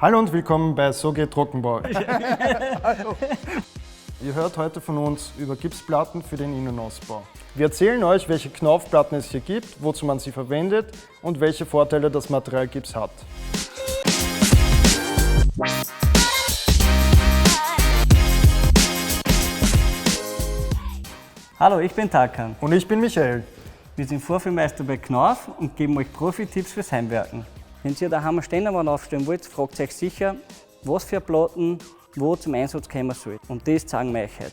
Hallo und willkommen bei So geht Trockenbau. Hallo. Ihr hört heute von uns über Gipsplatten für den Innenausbau. Wir erzählen euch, welche Knaufplatten es hier gibt, wozu man sie verwendet und welche Vorteile das Material Gips hat. Hallo, ich bin Tarkan. Und ich bin Michael. Wir sind Vorführmeister bei Knauf und geben euch Profi-Tipps fürs Heimwerken. Wenn ihr daheim eine Ständerwand aufstellen wollt, fragt euch sicher, was für Platten wo zum Einsatz kommen soll. Und das zeigen wir euch heute.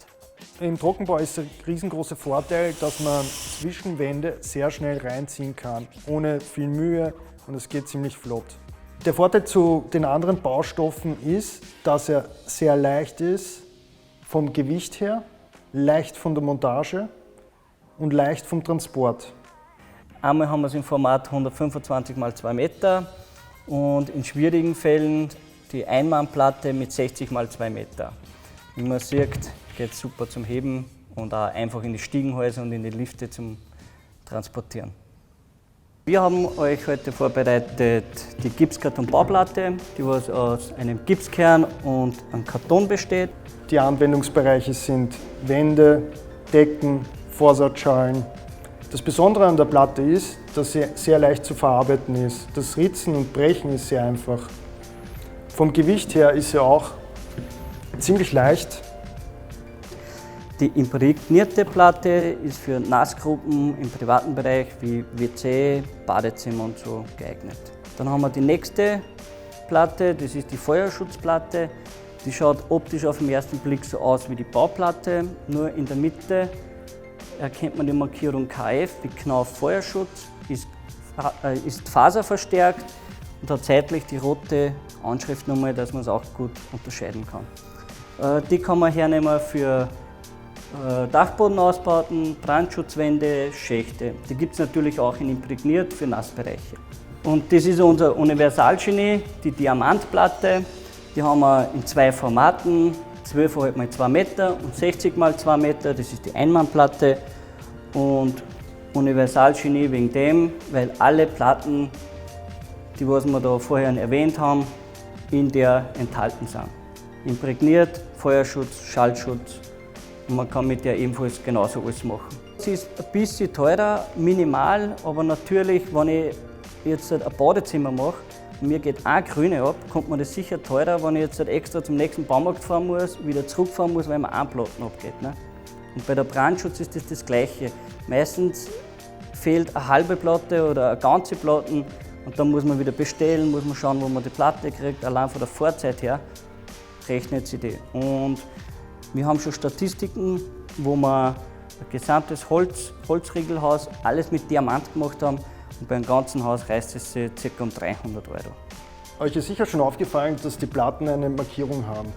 Im Trockenbau ist der riesengroße Vorteil, dass man Zwischenwände sehr schnell reinziehen kann, ohne viel Mühe, und es geht ziemlich flott. Der Vorteil zu den anderen Baustoffen ist, dass er sehr leicht ist vom Gewicht her, leicht von der Montage und leicht vom Transport. Einmal haben wir es im Format 125 x 2 Meter und in schwierigen Fällen die Einmannplatte mit 60 x 2 Meter. Wie man sieht, geht es super zum Heben und auch einfach in die Stiegenhäuser und in die Lifte zum Transportieren. Wir haben euch heute vorbereitet die Gipskarton-Bauplatte, die aus einem Gipskern und einem Karton besteht. Die Anwendungsbereiche sind Wände, Decken, Vorsatzschalen. Das Besondere an der Platte ist, dass sie sehr leicht zu verarbeiten ist. Das Ritzen und Brechen ist sehr einfach. Vom Gewicht her ist sie auch ziemlich leicht. Die imprägnierte Platte ist für Nassgruppen im privaten Bereich wie WC, Badezimmer und so geeignet. Dann haben wir die nächste Platte, das ist die Feuerschutzplatte. Die schaut optisch auf den ersten Blick so aus wie die Bauplatte, nur in der Mitte erkennt man die Markierung KF wie Knauf Feuerschutz, ist faserverstärkt und hat seitlich die rote Anschriftnummer, dass man es auch gut unterscheiden kann. Die kann man hernehmen für Dachbodenausbauten, Brandschutzwände, Schächte. Die gibt es natürlich auch in imprägniert für Nassbereiche. Und das ist unser Universalgenie, die Diamantplatte. Die haben wir in zwei Formaten, 12,5 x 2 Meter und 60 x 2 Meter. Das ist die Einmannplatte. Und Universalgenie wegen dem, weil alle Platten, die was wir da vorher erwähnt haben, in der enthalten sind. Imprägniert, Feuerschutz, Schallschutz, und man kann mit der ebenfalls genauso alles machen. Sie ist ein bisschen teurer, minimal, aber natürlich, wenn ich jetzt ein Badezimmer mache und mir geht ein Grüne ab, kommt mir das sicher teurer, wenn ich jetzt extra zum nächsten Baumarkt fahren muss, wieder zurückfahren muss, weil mir ein Platten abgeht. Ne? Und bei der Brandschutz ist das Gleiche. Meistens fehlt eine halbe Platte oder eine ganze Platte. Und dann muss man wieder bestellen, muss man schauen, wo man die Platte kriegt. Allein von der Vorzeit her rechnet sich die. Und wir haben schon Statistiken, wo wir ein gesamtes Holzriegelhaus alles mit Diamant gemacht haben. Und beim ganzen Haus reißt es sich ca. um 300 €. Euch ist sicher schon aufgefallen, dass die Platten eine Markierung haben.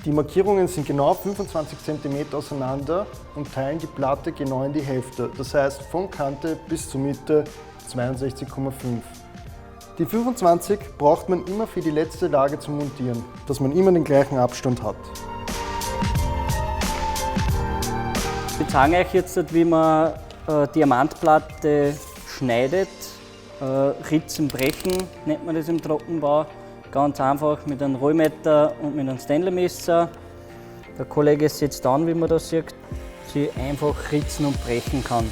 Die Markierungen sind genau 25 cm auseinander und teilen die Platte genau in die Hälfte. Das heißt von Kante bis zur Mitte 62,5. Die 25 braucht man immer für die letzte Lage zum Montieren, dass man immer den gleichen Abstand hat. Wir zeigen euch jetzt, wie man Diamantplatte schneidet. Ritzen brechen nennt man das im Trockenbau. Ganz einfach mit einem Rollmeter und mit einem Stanley-Messer. Der Kollege setzt an, wie man das sieht, sie einfach ritzen und brechen kann.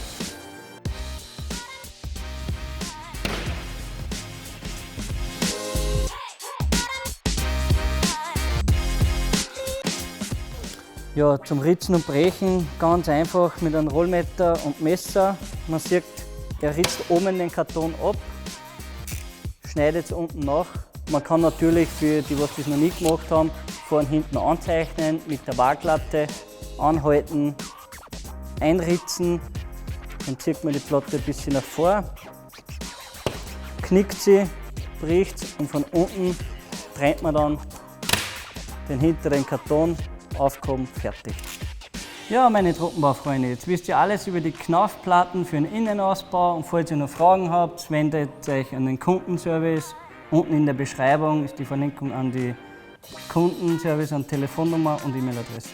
Ja, zum Ritzen und Brechen ganz einfach mit einem Rollmeter und Messer. Man sieht, er ritzt oben den Karton ab, schneidet es unten nach. Man kann natürlich für die, was das noch nie gemacht haben, vorne und hinten anzeichnen, mit der Waaglatte anhalten, einritzen. Dann zieht man die Platte ein bisschen nach vor, knickt sie, bricht und von unten trennt man dann den hinteren Karton, aufgehoben, fertig. Ja, meine Trockenbaufreunde, jetzt wisst ihr alles über die Knaufplatten für den Innenausbau, und falls ihr noch Fragen habt, wendet euch an den Kundenservice. Unten in der Beschreibung ist die Verlinkung an die Kundenservice, an Telefonnummer und E-Mail-Adresse.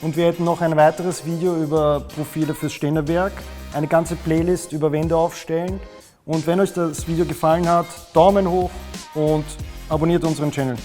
Und wir hätten noch ein weiteres Video über Profile fürs Ständerwerk, eine ganze Playlist über Wände aufstellen. Und wenn euch das Video gefallen hat, Daumen hoch und Abonniert unseren Channel.